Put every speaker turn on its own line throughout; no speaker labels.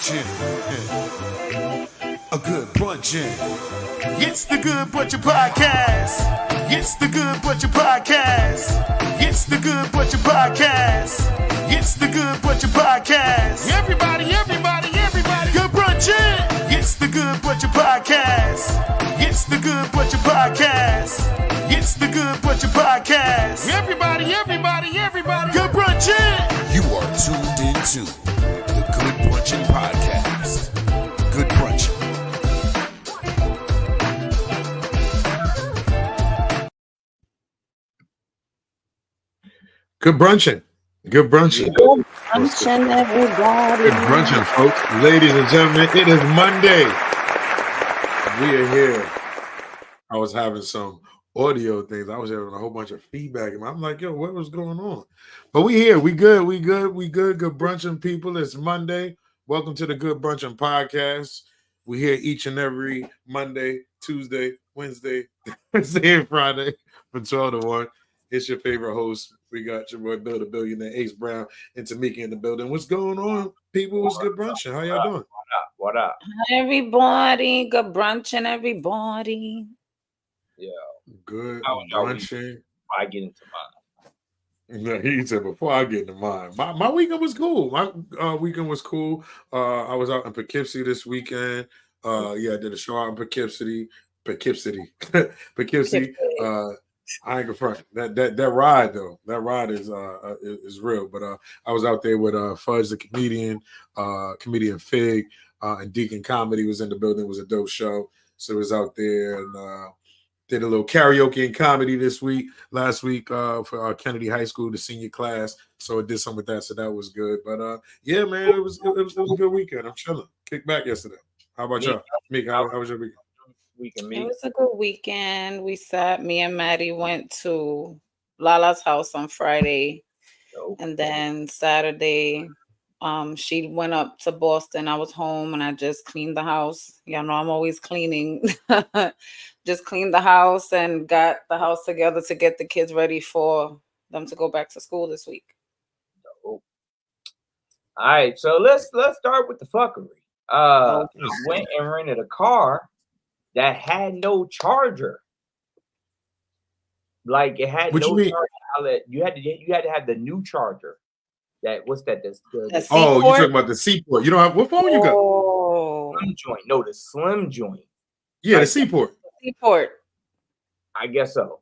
brunchin'. A good brunchin'. It's the Good Brunchin Podcast. It's the Good Brunchin Podcast. It's the Good Brunchin Podcast. It's the Good Brunchin Podcast. Everybody. Good brunchin'. It's the Good Brunchin Podcast. It's the Good Brunchin Podcast. It's the Good Brunchin Podcast. Everybody. Good brunchin'. You are tuned into the Good Brunchin Podcast. Good brunchin'.
Good brunchin'. Good brunchin'.
Good brunchin', everybody.
Good brunchin', folks. Ladies and gentlemen, it is Monday. We are here. I was having some audio things. I was having a whole bunch of feedback. And I'm like, yo, what was going on? But we here. We good. Good brunchin' people. It's Monday. Welcome to the Good Brunchin Podcast. We here each and every Monday, Tuesday, Wednesday, Thursday, and Friday from 12 to 1. It's your favorite host. We got your boy Bill the Billionaire, Ace Brown, and Tamika in the building. What's going on, people? What's good brunchin'? How y'all doing?
What up?
Hi, everybody. Good brunchin', everybody.
Yeah.
Good
How y'all
brunchin'.
I get into mine.
No, he said before I get into mine. My weekend was cool. My weekend was cool. I was out in Poughkeepsie this weekend. I did a show out in Poughkeepsie. I ain't gonna front. That ride though. That ride is real. But I was out there with Fudge the comedian Fig, and Deacon Comedy was in the building. It was a dope show. So it was out there and did a little karaoke and comedy last week for Kennedy High School, the senior class. So I did something with that. So that was good. But yeah, man, it was a good weekend. I'm chilling. Kicked back yesterday. How about y'all? Meek, how was your weekend?
It was a good weekend. Me and Maddie went to Lala's house on Friday. And then Saturday, she went up to Boston. I was home and I just cleaned the house. Y'all know I'm always cleaning. Just cleaned the house and got the house together to get the kids ready for them to go back to school this week.
All right, so let's start with the fuckery. I went and rented a car that had no charger. Like it had
what
no
you
charger outlet. You had to have the new charger. What's that?
You talking about the Seaport? You don't have what phone you got?
Slim joint. No, the slim joint.
Yeah, the Seaport.
Seaport.
I guess so.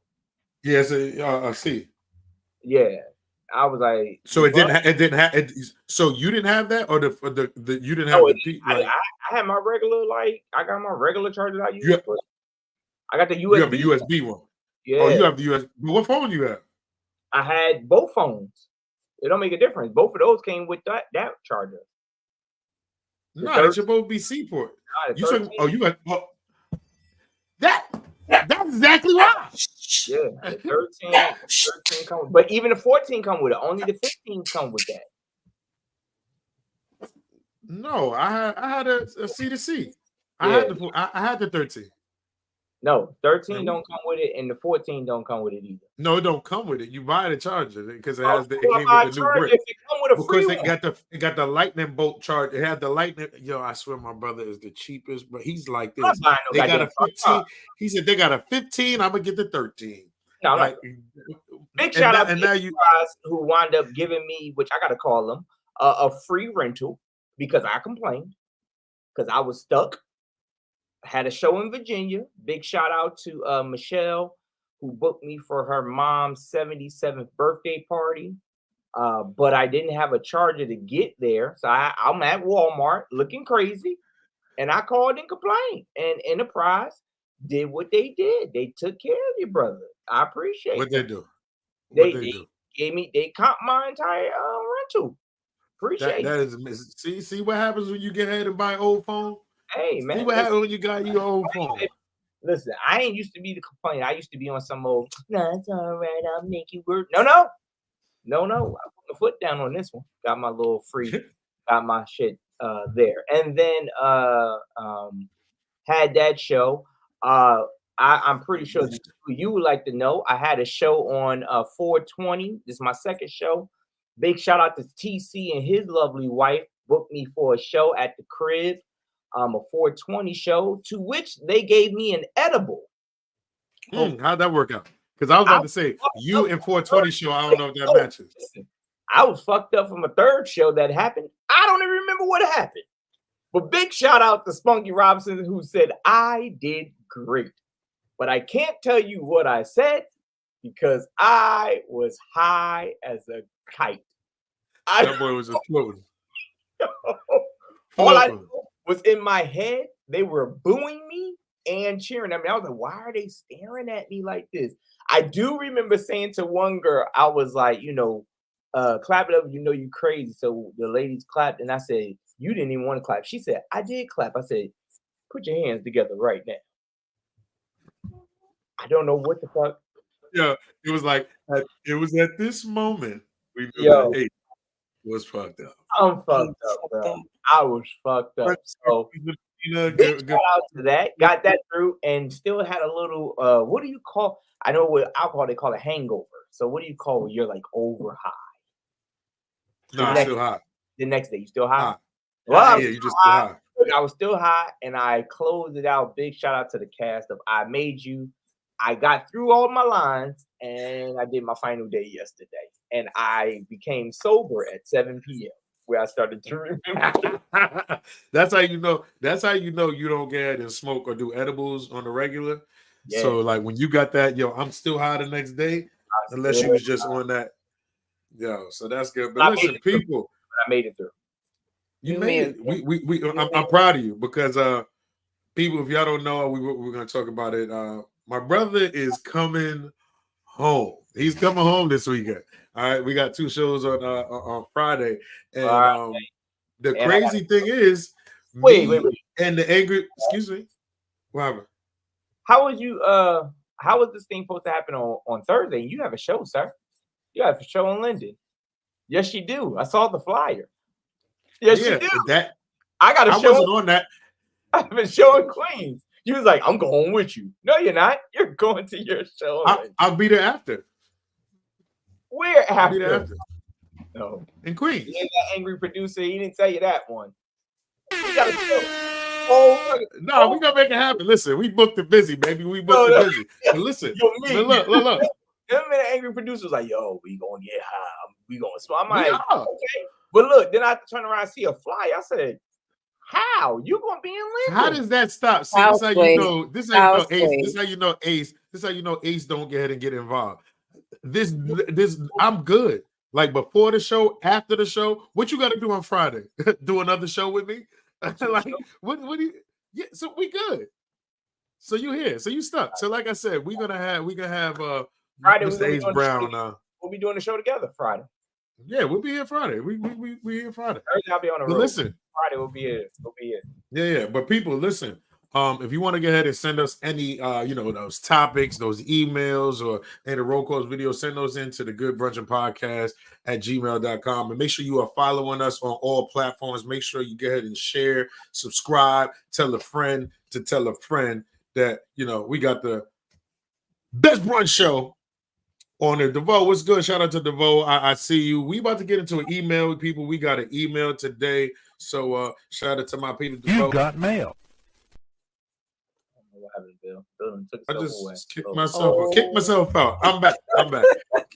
Yeah, it's a C.
Yeah, I was like,
so it didn't have. So you didn't have that, or the you didn't have the.
I had my regular I got my regular charger. I got the USB.
You have the USB one.
Yeah.
Oh, you have the USB. What phone you have?
I had both phones. It don't make a difference. Both of those came with that charger.
No, they should both be Seaport. You got that's exactly right.
Yeah, the 13 come with, but even the 14 come with it. Only the 15 come with that.
No, I had a C to C. I had the 13.
No, 13 don't come with it, and the 14 don't come with it either.
No, it don't come with it. You buy the charger because it has it came with the new brick.
It come with a free
because it got the lightning bolt charge. It had the lightning. Yo, I swear my brother is the cheapest, but he's like this. They got a 15. He said they got a 15. I'm gonna get the 13.
No, big shout out to you guys who wind up giving me, which I gotta call them, a free rental because I complained because I was stuck. Had a show in Virginia. Big shout out to Michelle, who booked me for her mom's 77th birthday party. But I didn't have a charger to get there. So I'm at Walmart looking crazy. And I called and complained. And Enterprise did what they did. They took care of you, brother. I appreciate
what
it.
They
do. They comped my entire rental. Appreciate
it. See what happens when you get ahead and buy an old phone?
Hey, man.
See what happened when you got your old phone?
Listen, I ain't used to be the complaint. I used to be on some old, no, it's all right, I'll make you work. No. I put my foot down on this one. Got my little free, got my shit there. And then had that show. I'm pretty sure you would like to know. I had a show on 420. This is my second show. Big shout out to TC and his lovely wife. booked me for a show at the crib, a 420 show, to which they gave me an edible.
How'd that work out? Because I was about to say, you and 420 show, I don't know if that matches.
Listen, I was fucked up from a third show that happened. I don't even remember what happened. But big shout out to Spunky Robinson, who said, I did great. But I can't tell you what I said because I was high as a kite.
That boy was exploding.
All I know was in my head, they were booing me and cheering at me. I was like, why are they staring at me like this? I do remember saying to one girl, I was like, clap it up, you crazy. So the ladies clapped, and I said, you didn't even want to clap. She said, I did clap. I said, put your hands together right now. I don't know what the fuck.
Yeah, it was like, it was at this moment we knew that Ace was fucked up.
I'm fucked up, bro. I was fucked up. So big shout out to that. Got that through and still had a little, what do you call, I know with alcohol they call it hangover. So what do you call when you're like over high?
No, I'm still high.
The next day, you still high?
Well, you just still high.
I was still high, and I closed it out. Big shout out to the cast of I Made You. I got through all my lines, and I did my final day yesterday. And I became sober at 7 p.m. where I started to remember.
That's how you know. That's how you know you don't get ahead and smoke or do edibles on the regular. Yeah. So like when you got that, I'm still high the next day, unless you was just on that. So that's good. But listen, people.
I made it through.
You made it. I'm proud of you because people, if y'all don't know, we're gonna talk about it. My brother is coming home. He's coming home this weekend. All right, we got 2 shows on Friday, and the crazy thing is, wait, and the angry. Excuse me, what happened?
How was this thing supposed to happen on Thursday? You have a show, sir. You have a show in Linden. Yes, you do. I saw the flyer. Yes, you do. I got a show. I
wasn't on that.
I have a show in Queens. You was like, I'm going with you. No, you're not. You're going to your show.
I'll be there after.
Where after?
I'll be there after.
No.
In Queens.
He ain't that angry producer. He didn't tell you that one. We got a show.
No, we gonna make it happen. Listen, we booked it busy, baby. We booked it busy. But listen, look.
Them angry producers like, yo, we gonna get high. We gonna smoke. I'm like, okay. But look, then I turn around and see a flyer. I said, how? You gonna be in Linden?
How does that stop? See, this how you know. This how you know Ace. This how you know Ace. This how you know Ace don't get ahead and get involved. This I'm good. Like before the show, after the show, what you got to do on Friday? Do another show with me? Like what do you? Yeah, so we good. So you here? So you stuck? So like I said, we're gonna have
Friday.
Mr. Ace Brown.
We'll be doing the show together Friday.
Yeah, we'll be here Friday. We here Friday.
Thursday I'll be on the road.
Listen,
Friday we'll be here.
Yeah. But people, listen. If you want to go ahead and send us any, those topics, those emails, or any roll calls video, send those into the Good Brunchin Podcast at gmail.com. And make sure you are following us on all platforms. Make sure you go ahead and share, subscribe, tell a friend to tell a friend that, we got the best brunch show on it. DeVoe, what's good? Shout out to DeVoe. I see you. We about to get into an email with people. We got an email today. So shout out to my people. DeVoe.
You got mail.
I just kicked myself out. I'm back.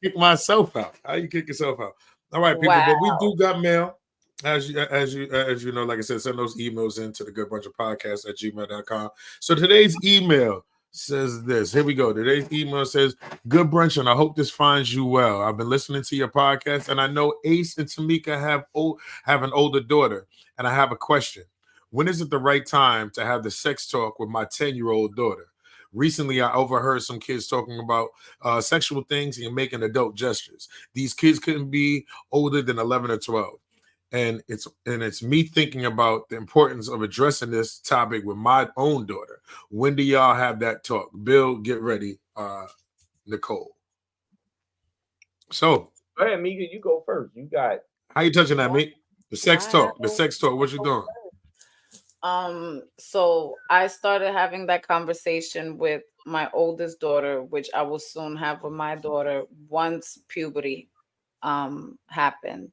Kick myself out. How you kick yourself out? All right, people. Wow. But we do got mail. As you know, like I said, send those emails into the Good Brunchin Podcast at gmail.com. So today's email says this. Here we go. Today's email says, Good Brunchin, I hope this finds you well. I've been listening to your podcast, and I know Ace and Tamika have an older daughter, and I have a question. When is it the right time to have the sex talk with my 10-year-old daughter? Recently, I overheard some kids talking about sexual things and making adult gestures. These kids couldn't be older than 11 or 12. And it's me thinking about the importance of addressing this topic with my own daughter. When do y'all have that talk? Bill, get ready. Nicole. So.
Go ahead, Mika. You go first. You got.
How you touching that, Meek? The sex talk. The sex talk. What you doing?
So I started having that conversation with my oldest daughter, which I will soon have with my daughter once puberty happened.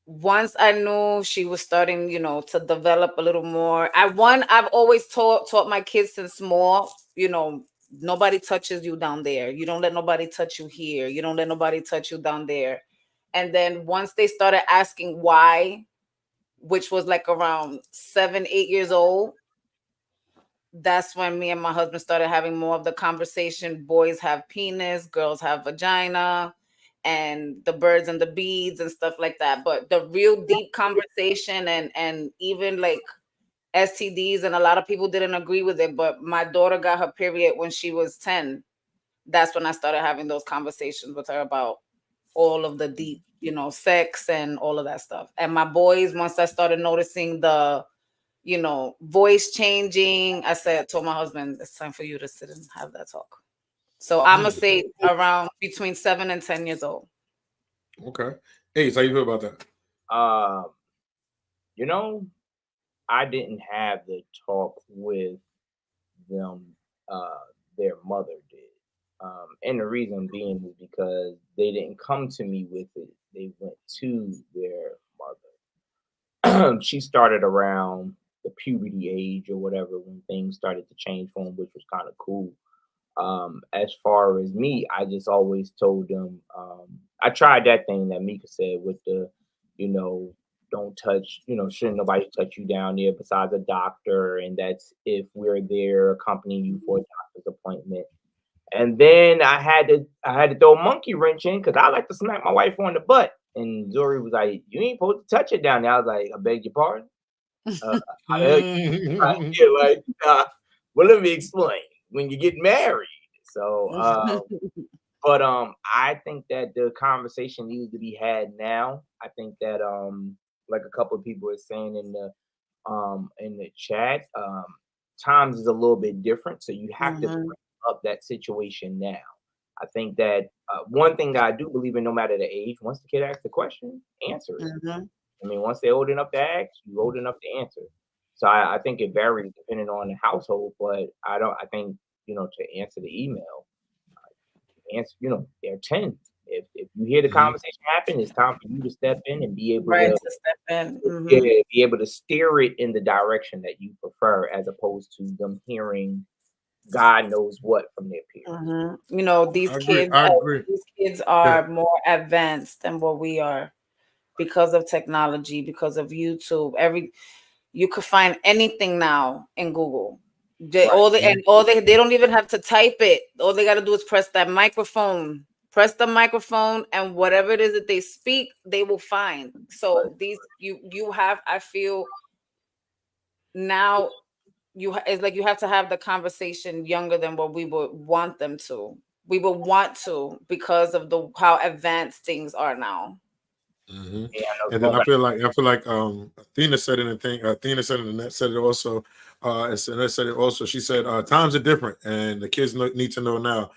once I knew she was starting, to develop a little more, I've always taught my kids since small, nobody touches you down there. You don't let nobody touch you here. You don't let nobody touch you down there. And then once they started asking why, which was like around 7, 8 years old, that's when me and my husband started having more of the conversation. Boys have penis, girls have vagina, and the birds and the beads and stuff like that. But the real deep conversation and even like STDs, and a lot of people didn't agree with it. But my daughter got her period when she was 10. That's when I started having those conversations with her about all of the deep, sex and all of that stuff. And my boys, once I started noticing the voice changing, told my husband, it's time for you to sit and have that talk. So I'm gonna say around between 7 and 10 years old.
Okay. Hey, so how you feel about that?
I didn't have the talk with them. Their mother did. And the reason being is because they didn't come to me with it. They went to their mother. She started around the puberty age or whatever when things started to change for them, which was kind of cool. As far as me, I just always told them, I tried that thing that Mika said with the, don't touch, shouldn't nobody touch you down there besides a doctor. And that's if we're there accompanying you for a doctor's appointment. And then I had to throw a monkey wrench in because I like to smack my wife on the butt. And Zori was like, "You ain't supposed to touch it down there." I was like, "I beg your pardon." Well, let me explain. When you get married, but I think that the conversation needs to be had now. I think that like a couple of people are saying in the chat, times is a little bit different, so you have to bring up that situation now. I think that one thing that I do believe in, no matter the age, once the kid asks the question, answer it. I mean, once they're old enough to ask, you're old enough to answer. So I think it varies depending on the household, but I think, to answer the email, they're 10. If you hear the conversation happen, it's time for you to step in and be able to
step in.
be able to steer it in the direction that you prefer, as opposed to them hearing God knows what from their peers.
These kids are more advanced than what we are because of technology, because of YouTube. You could find anything now in Google. They don't even have to type it. All they got to do is press the microphone, and whatever it is that they speak, they will find. So I feel now it's like you have to have the conversation younger than what we would want them to. We would want to because of how advanced things are now.
And then I feel like Athena said it, and Athena said it, and Annette said it also. And Annette said it also. She said times are different, and the kids need to know now.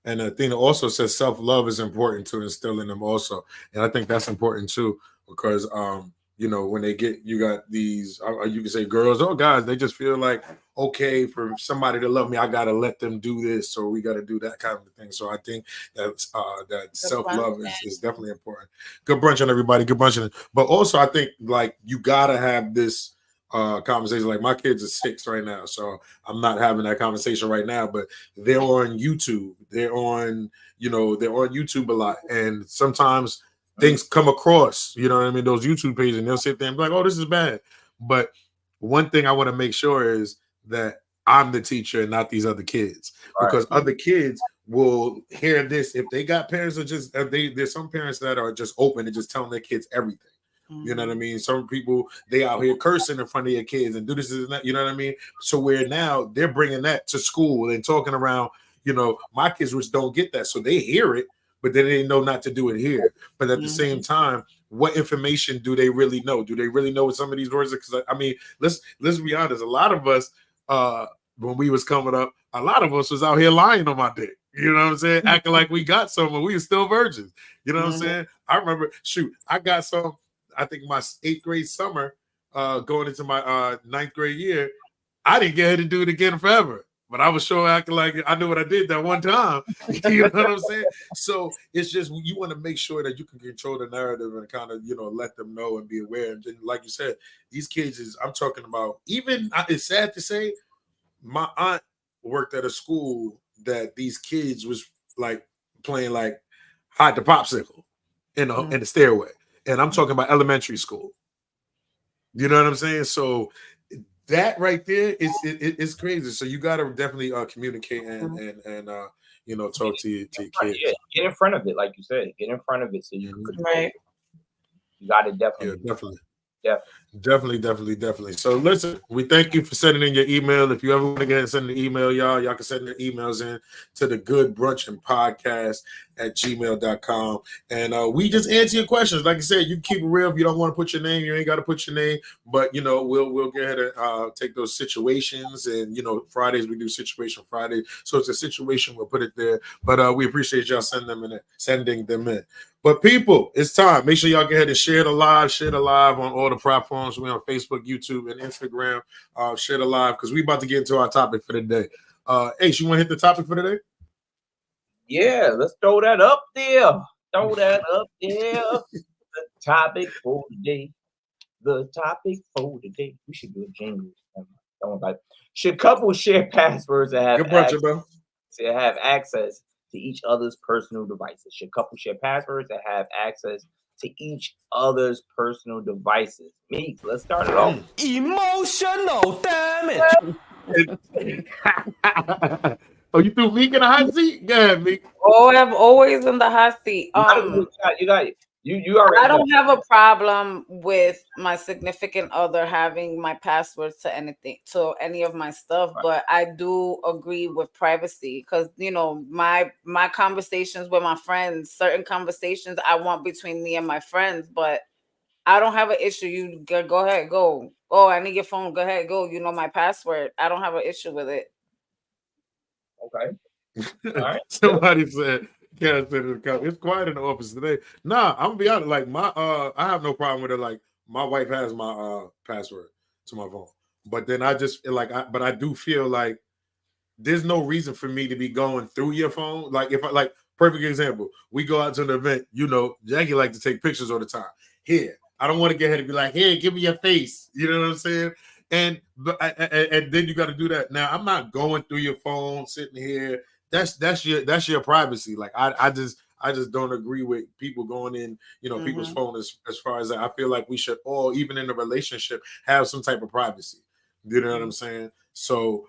And Athena also says self-love is important to instill in them also, and I think that's important too, because when you got these, you can say girls or guys, they just feel like, okay, for somebody to love me, I got to let them do this, or we got to do that kind of thing. So I think that self-love is definitely important. Good brunch on everybody. Good brunch. But also I think like you got to have this conversation. Like my kids are 6 right now, so I'm not having that conversation right now, but they're on YouTube. They're on YouTube a lot. And sometimes things come across, those YouTube pages, and they'll sit there and be like, "Oh, this is bad." But one thing I want to make sure is that I'm the teacher and not these other kids, because other kids will hear this. If they got parents that there's some parents that are just open and just telling their kids everything. You know what I mean? Some people, they out here cursing in front of your kids and do this and that, you know what I mean? So where now they're bringing that to school and talking around, my kids which don't get that. So they hear it, but then they know not to do it here. But at the same time, what information do they really know? Do they really know what some of these words are? Because I mean, let's be honest. A lot of us, when we was coming up, a lot of us was out here lying on my dick. You know what I'm saying? Acting like we got some, and we were still virgins. You know what I'm saying? I remember, I got some. I think my 8th grade summer, going into my 9th grade year, I didn't get her to do it again forever. but I was sure acting like I knew what I did that one time. You know what I'm saying? So it's just you want to make sure that you can control the narrative and kind of let them know and be aware. And like you said, these kids I'm talking about. Even it's sad to say, my aunt worked at a school that these kids was like playing like hide the popsicle in the stairway, and I'm talking about elementary school. You know what I'm saying? So that right there is crazy. So you got to definitely communicate and talk to your kids.
Yeah, get in front of it, like you said. Get in front of it so you can control.
Right.
You got to definitely.
Yeah, definitely. So listen, we thank you for sending in your email. If you ever want to get and send an email, y'all can send your emails in to the Good Brunchin Podcast at gmail.com. And we just answer your questions. Like I said, you can keep it real. If you don't want to put your name, you ain't got to put your name. But we'll go ahead and take those situations. And Fridays we do Situation Friday. So it's a situation, we'll put it there. But we appreciate y'all sending them in. But people, it's time. Make sure y'all go ahead and share the live on all the platforms. We're on Facebook, YouTube, and Instagram. Share the live because we about to get into our topic for the day. Ace, you want to hit the topic for today?
Yeah, let's throw that up there. The topic for today. We should do a jingle. Should couples share passwords and have access to each other's personal devices? Should couples share passwords and have access to each other's personal devices? Meeks, let's start it off.
Emotional damage.
Oh, you threw Meek in the hot seat? Go ahead, Meek.
Oh, I'm always in the hot seat.
You got it. You already.
I don't have a problem with my significant other having my passwords to any of my stuff, but I do agree with privacy because my conversations with my friends, certain conversations I want between me and my friends, but I don't have an issue. You go ahead, go. Oh, I need your phone. Go ahead, go. You know my password. I don't have an issue with it.
Okay. All right.
Somebody said. Yeah, it's quiet in the office today. Nah, I'm gonna be honest. Like I have no problem with it. Like my wife has my password to my phone, but then I just but I do feel like there's no reason for me to be going through your phone. Like if perfect example, we go out to an event. Jackie like to take pictures all the time. Here, I don't want to get ahead and be like, "Hey, give me your face." You know what I'm saying? And then you got to do that. Now I'm not going through your phone, sitting here. That's your privacy. Like I just don't agree with people going in, people's phone as far as that. I feel like we should all, even in a relationship, have some type of privacy. You know what I'm saying? So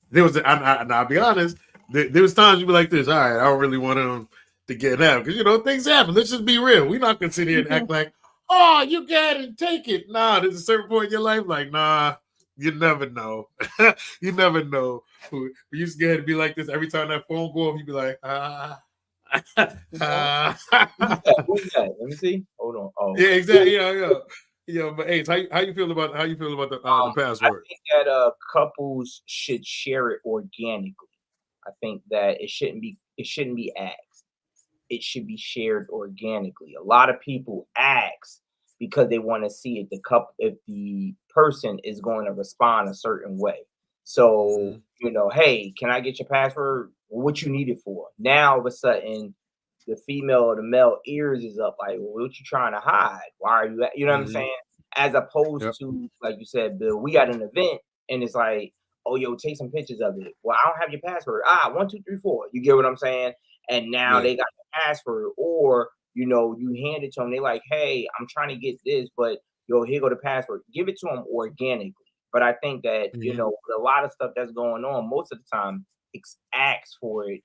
there was, and I'll be honest, there was times you'd be like this. All right, I don't really want them to get out because things happen. Let's just be real. We're not gonna sit here and act like, oh, you got it, take it. Nah, there's a certain point in your life, like, nah. You never know. You never know. We used to get ahead and be like this every time that phone go off. You'd be like,
Who's that? Let me see. Hold on. Oh,
yeah, exactly. Yeah. But Ace, how you feel about the password?
I think that couples should share it organically. I think that it shouldn't be asked. It should be shared organically. A lot of people ask because they want to see if the person is going to respond a certain way. So, hey, can I get your password? What you need it for? Now, all of a sudden, the female or the male ears is up like, well, what you trying to hide? Why are you at, you know what I'm saying? As opposed to, like you said, Bill, we got an event and it's like, oh, yo, take some pictures of it. Well, I don't have your password. 1, 2, 3, 4. You get what I'm saying? And now they got the password, or you hand it to them. They like, hey, I'm trying to get this, but here go the password. Give it to them organically. But I think that with a lot of stuff that's going on, most of the time, it's asked for it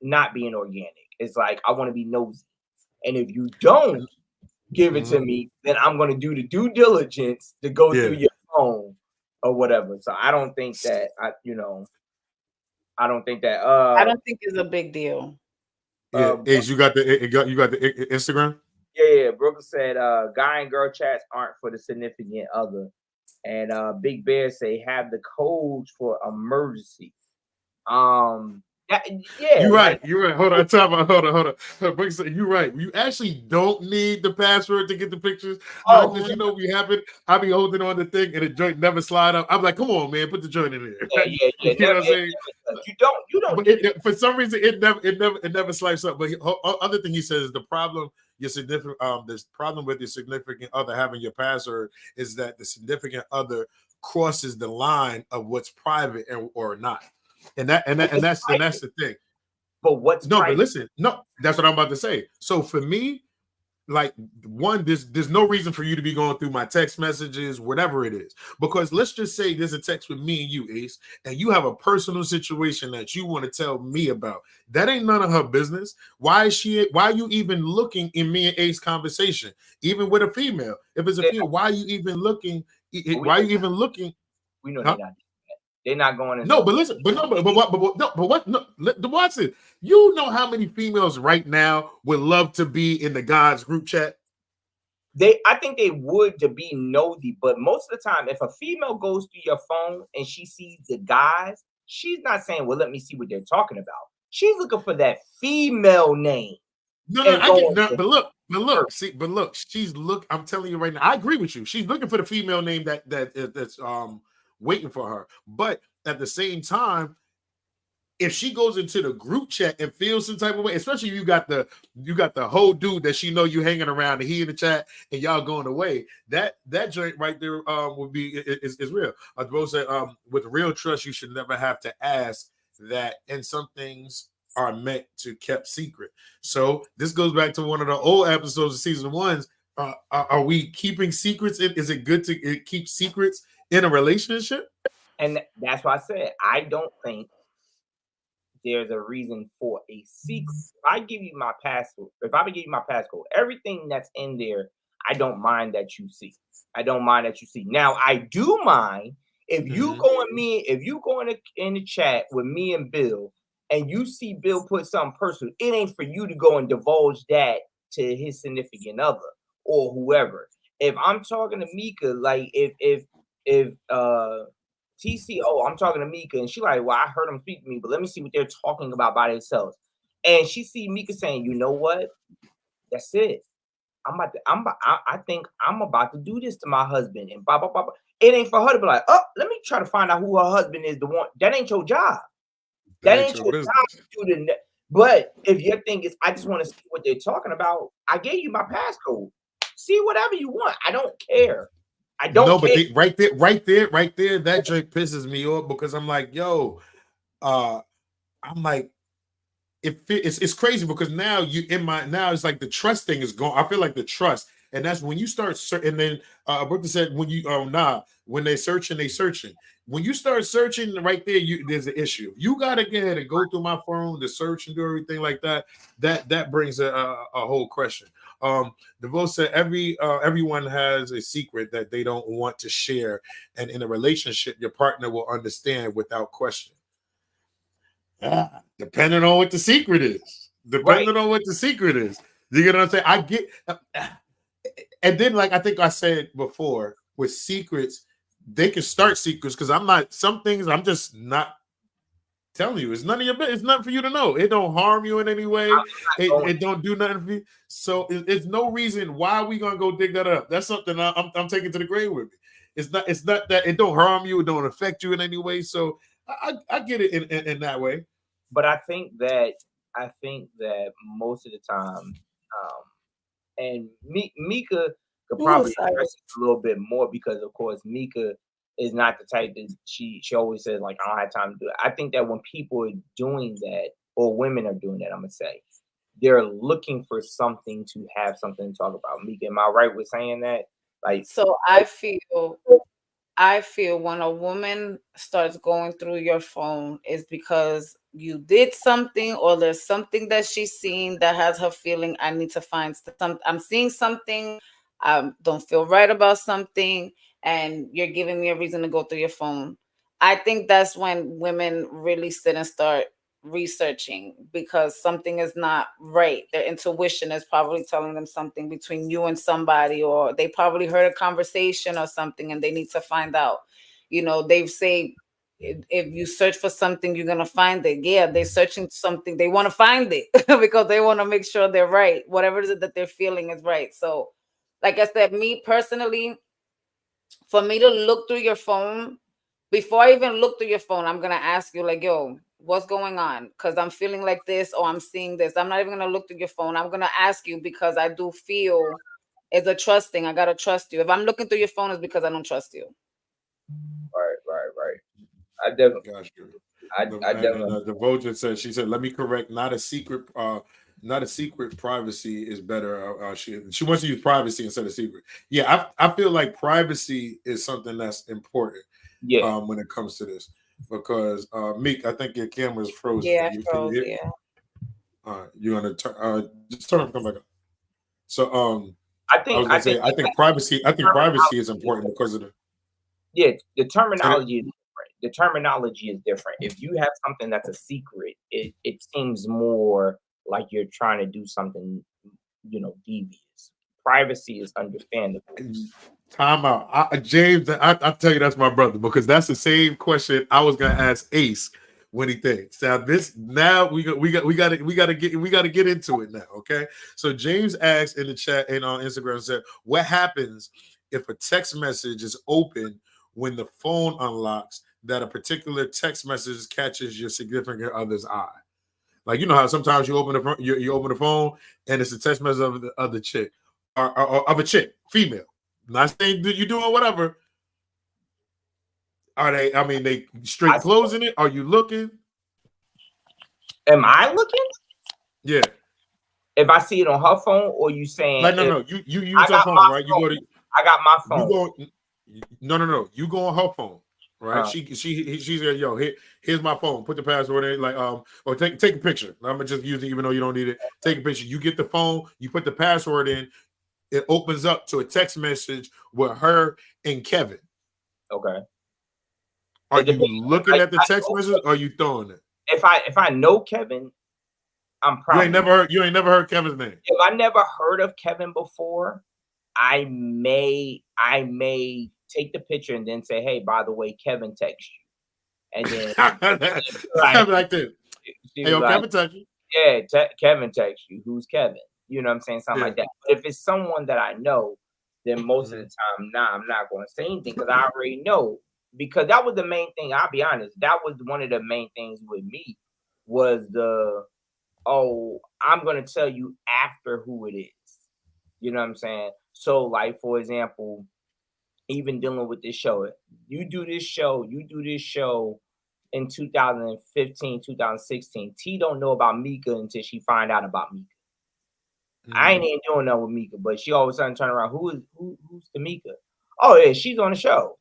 not being organic. It's like, I want to be nosy, and if you don't give it to me, then I'm going to do the due diligence to go through your phone or whatever. So I don't think that I don't think
it's a big deal.
Yeah, Ace, you got the Instagram?
Yeah. Brooklyn said, guy and girl chats aren't for the significant other. And Big Bear say have the codes for emergency. Now Yeah,
You're right.
like,
You're right. Hold on. Hold on. You're right. You actually don't need the password to get the pictures. I just, you know, we happen. I be holding on the thing and the joint never slide up. I'm like, come on, man, put the joint in there.
yeah.
You know what I'm saying?
You don't.
But
Need
for some reason, it never slides up. But other thing he says is the problem. Your significant this problem with your significant other having your password is that the significant other crosses the line of what's private or not, and that's the thing.
But what's
No,
private?
but listen, no, that's what I'm about to say. So for me, like one, there's no reason for you to be going through my text messages, whatever it is, because let's just say there's a text with me and you, Ace, and you have a personal situation that you want to tell me about. That ain't none of her business. Why are you even looking in me and Ace conversation, even with a female? If it's a female, why are you even looking? Why are you even looking?
We know they're not. They're not going to.
No, but listen, watch it. You know how many females right now would love to be in the guys group chat?
I think they would to be nosy, but most of the time, if a female goes through your phone and she sees the guys, she's not saying, "Well, let me see what they're talking about." She's looking for that female name.
No, I get no, but look, I'm telling you right now, I agree with you. She's looking for the female name that's waiting for her. But at the same time, if she goes into the group chat and feels some type of way, especially you got the whole dude that she know you hanging around and he in the chat and y'all going away, that joint right there would be is real. I suppose that with real trust, you should never have to ask that, and some things are meant to kept secret. So this goes back to one of the old episodes of season 1. Are we keeping secrets? Is it good to keep secrets in a relationship?
And that's why I said I don't think there's a reason for a secret. If I give you my password, everything that's in there, I don't mind that you see. Now, I do mind if you go in the chat with me and Bill, and you see Bill put something personal, it ain't for you to go and divulge that to his significant other or whoever. If I'm talking to Mika, like if TCO, I'm talking to Mika, and she like, well, I heard them speak to me, but let me see what they're talking about by themselves. And she see Mika saying, you know what? That's it. I think I'm about to do this to my husband, and blah blah blah. It ain't for her to be like, oh, let me try to find out who her husband is. The one that ain't your job. That ain't your job to do the. But if your thing is, I just want to see what they're talking about, I gave you my passcode. See whatever you want. I don't care. I don't care.
But right there, that joke pisses me off because I'm like, yo, I'm like, it's crazy because now it's like the trust thing is gone. I feel like the trust, and that's when you start and then Brooklyn said when you when they searching. When you start searching right there, there's an issue. You gotta get ahead and go through my phone to search and do everything like that. That brings a whole question. DeVoe said everyone has a secret that they don't want to share, and in a relationship, your partner will understand without question. Depending on what the secret is. You get what I'm saying? I get, and then like I think I said before, with secrets, they can start secrets because some things I'm just not telling you. It's none of your business. It's nothing for you to know. It don't harm you in any way. It don't do nothing for you. So it's no reason why we gonna go dig that up. That's something I'm taking to the grave with me. It's not that it don't harm you. It don't affect you in any way. So I get it in that way.
But I think that most of the time, and Mika could probably address it a little bit more because, of course, Mika is not the type that she always says, like, I don't have time to do it. I think that when people are doing that, or women are doing that, I'm gonna say, they're looking for something to have something to talk about. Mika, am I right with saying that? Like,
so I feel when a woman starts going through your phone is because you did something, or there's something that she's seen that has her feeling, I need to find something. I'm seeing something. I don't feel right about something, and you're giving me a reason to go through your phone. I think that's when women really sit and start researching because something is not right. Their intuition is probably telling them something between you and somebody, or they probably heard a conversation or something and they need to find out. They say if you search for something, you're gonna find it. Yeah, they're searching something, they want to find it because they want to make sure they're right. Whatever it is that they're feeling is right. So, like I said, me personally, for me to look through your phone, before I even look through your phone, I'm gonna ask you, like, yo, what's going on? Because I'm feeling like this, or I'm seeing this. I'm not even gonna look through your phone. I'm gonna ask you because I do feel it's a trust thing. I gotta trust you. If I'm looking through your phone, it's because I don't trust you.
Right. I definitely
Got you.
I definitely
The Vulture said, she said, let me correct, not a secret privacy is better. She wants to use privacy instead of secret. Yeah, I feel like privacy is something that's important when it comes to this. Because Meek, I think your camera's frozen.
Yeah,
Can you hear?
yeah.
You're gonna just turn it, come back up. So
I
think privacy is important because of
the terminology is different. The terminology is different. If you have something that's a secret, it seems more like you're trying to do something, devious. Privacy is understandable.
Time out. James, I'll tell you that's my brother, because that's the same question I was gonna ask Ace when he thinks. Now we gotta get into it now. Okay. So James asked in the chat and on Instagram, said, what happens if a text message is open when the phone unlocks, that a particular text message catches your significant other's eye? Like, you know how sometimes you open the phone and it's a text message of the chick or of a chick, female. Not saying that you doing whatever. Are they? I mean, they straight closing it? Are you looking?
Am I looking?
Yeah.
If I see it on her phone, or you saying
like no, you use her phone, right? You go to.
I got my phone.
No. You go on her phone, right? She said, "Yo, here's my phone. Put the password in, or take a picture. I'm gonna just use it, even though you don't need it. Take a picture. You get the phone. You put the password in. It opens up to a text message with her and Kevin.
Okay.
Are you looking at the text message, or are you throwing it?
If I know Kevin, I'm probably
you ain't never heard Kevin's name.
If I never heard of Kevin before, I may take the picture and then say, "Hey, by the way, Kevin texted you," and then
like this. Hey, Kevin texted you.
Yeah, Kevin texted you. Who's Kevin? You know what I'm saying? Something like that. But if it's someone that I know, then most of the time, I'm not going to say anything because I already know. Because that was the main thing. I'll be honest. That was one of the main things with me was I'm going to tell you after who it is. You know what I'm saying? So, like, for example, even dealing with this show, you do this show in 2015, 2016. T don't know about Mika until she find out about Mika. I ain't even doing nothing with Mika, but she all of a sudden turn around. Who's Tamika? Oh yeah, she's on the show.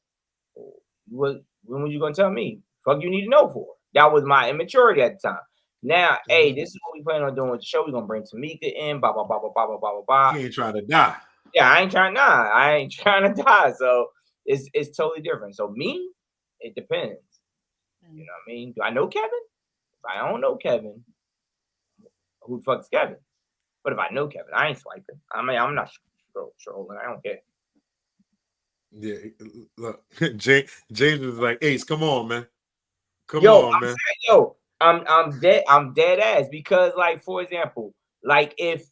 When was you gonna tell me? Fuck you need to know for? That was my immaturity at the time. Now, hey, this is what we plan on doing with the show. We're gonna bring Tamika in, blah blah blah blah blah blah blah blah.
You ain't trying to die.
Yeah, I ain't trying to die. So it's totally different. So me, it depends. You know what I mean? Do I know Kevin? If I don't know Kevin, who the fuck is Kevin? But if I know Kevin, I ain't swiping. I mean, I'm not trolling. I don't care.
Yeah, look, James is like, Ace, come on, man. Come on, man.
I'm dead ass because, like, for example, like if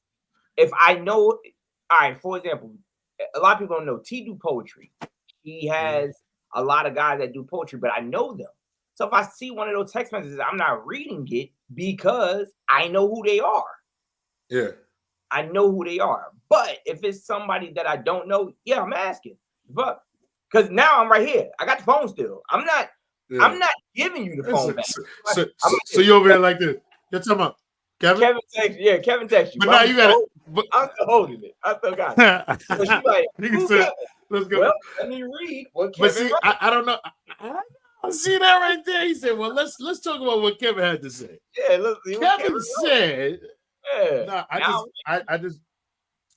I know, all right, for example, a lot of people don't know T do poetry. He has a lot of guys that do poetry, but I know them. So if I see one of those text messages, I'm not reading it because I know who they are.
Yeah.
I know who they are. But if it's somebody that I don't know, yeah, I'm asking. Fuck. Because now I'm right here. I got the phone still. I'm not giving you the phone back.
So you over there like this. You're talking about Kevin?
Kevin texted you.
But now you got it.
I'm still holding it. I still got it. So she's like,
let's go.
Well, let me read what Kevin
see, I don't know. I see that right there. He said, well, let's talk about what Kevin had to say.
Yeah, let's see what
Kevin said.
Yeah.
No, I just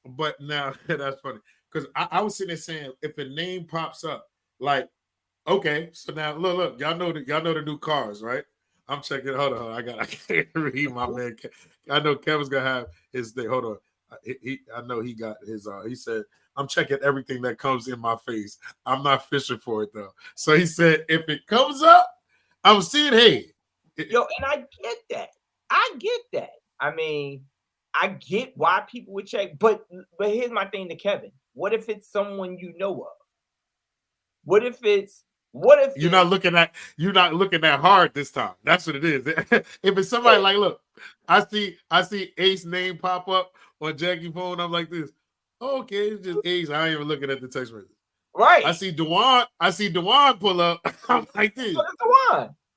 but now that's funny. Because I was sitting there saying, if a name pops up, like, okay, so now look, y'all know the new cars, right? I'm checking. Hold on, I can't read my man. I know Kevin's gonna have his thing. Hold on, I know he got his. He said, I'm checking everything that comes in my face. I'm not fishing for it though. So he said, if it comes up, I'm seeing, hey.
Yo, and I get that. I mean, I get why people would check, but here's my thing to Kevin. What if it's someone you know of? What if
you're not looking at hard this time? That's what it is. If it's somebody like, look, I see Ace name pop up on Jackie's phone. I'm like this. Okay, it's just Ace. I ain't even looking at the text message.
Right.
I see Dewan pull up. I'm like this.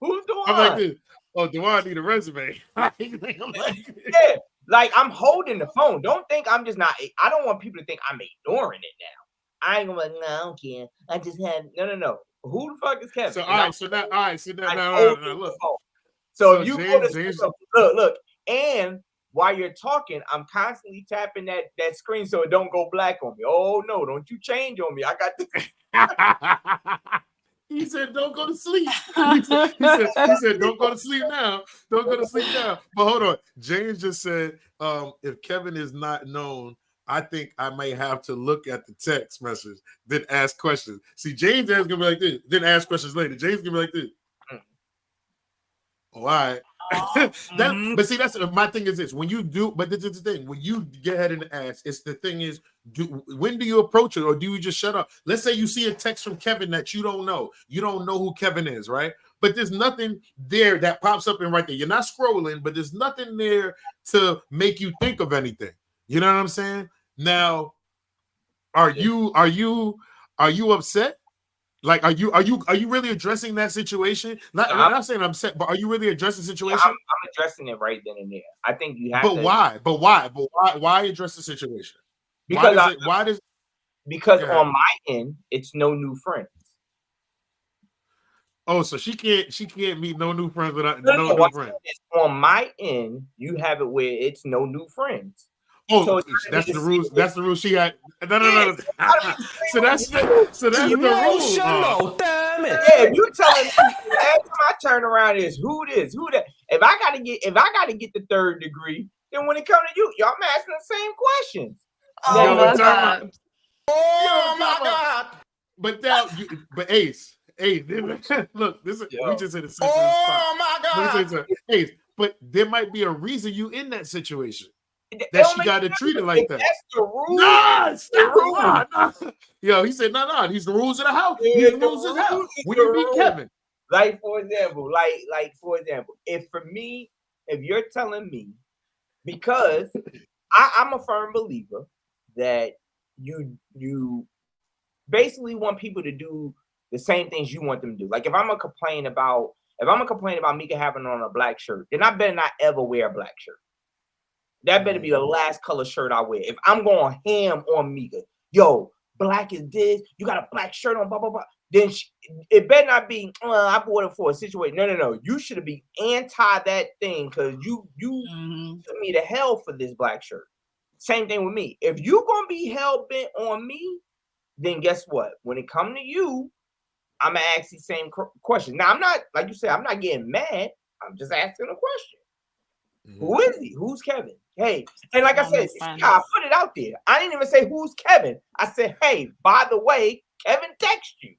Who's Dewan?
I'm like this. Oh, Dewan need a resume.
Yeah, like I'm holding the phone. Don't think I'm just not. I don't want people to think I'm ignoring it now. I ain't gonna like, no, I don't care. I just had no. Who the fuck is Kevin?
So all right, so now look.
So if you go to look, and while you're talking, I'm constantly tapping that screen so it don't go black on me. Oh no, don't you change on me. I got this.
He said, "Don't go to sleep." He said, "Don't go to sleep now. Don't go to sleep now." But hold on, James just said, "If Kevin is not known, I think I may have to look at the text message, then ask questions." See, James is gonna be like this, then ask questions later. James gonna be like this. Oh, all right. But see, that's my thing is this. When you do, but this is the thing. When you get ahead and ask, it's the thing is, when do you approach it, or do you just shut up? Let's say you see a text from Kevin that you don't know. You don't know who Kevin is, right? But there's nothing there that pops up in right there. You're not scrolling, but there's nothing there to make you think of anything. You know what I'm saying? Now, are you upset? Like, are you really addressing that situation? I'm not saying I'm upset, but are you really addressing the situation?
I'm addressing it right then and there. I think you have to.
Why? But why address the situation?
Because
because
on my end, it's no new friends.
Oh, so she can't meet no new friends without no new friends.
On my end, you have it where it's no new friends.
Oh, so that's the rules. That's the rule she had. No. So that's the rule.
Damn it!
Yeah, you telling me every time I turn around is who this, who that. If I gotta get the third degree, then when it comes to you, y'all asking the same questions.
Oh my God!
Oh my God!
But Ace, look, we just hit a sensitive spot.
Oh my God!
Ace, but there might be a reason you in that situation. That she got to treat it like that.
That's the rule.
No, it's not. No. Yo, he said, no. These the rules of the house. These the rules of the house. When you beat Kevin.
Like for example, if you're telling me, because I'm a firm believer that you basically want people to do the same things you want them to do. Like if I'm gonna complain about Mika having on a black shirt, then I better not ever wear a black shirt. That better be the last color shirt I wear. If I'm going ham on Mika, yo, black is this, you got a black shirt on, blah, blah, blah. Then it better not be, I bought it for a situation. No. You should be anti that thing because you took me to hell for this black shirt. Same thing with me. If you're going to be hell-bent on me, then guess what? When it comes to you, I'm going to ask the same question. Now, I'm not, like you said, I'm not getting mad. I'm just asking a question. Who is he? Who's Kevin? Hey, and like I said, I put it out there. I didn't even say who's Kevin. I said, hey, by the way, Kevin texted you.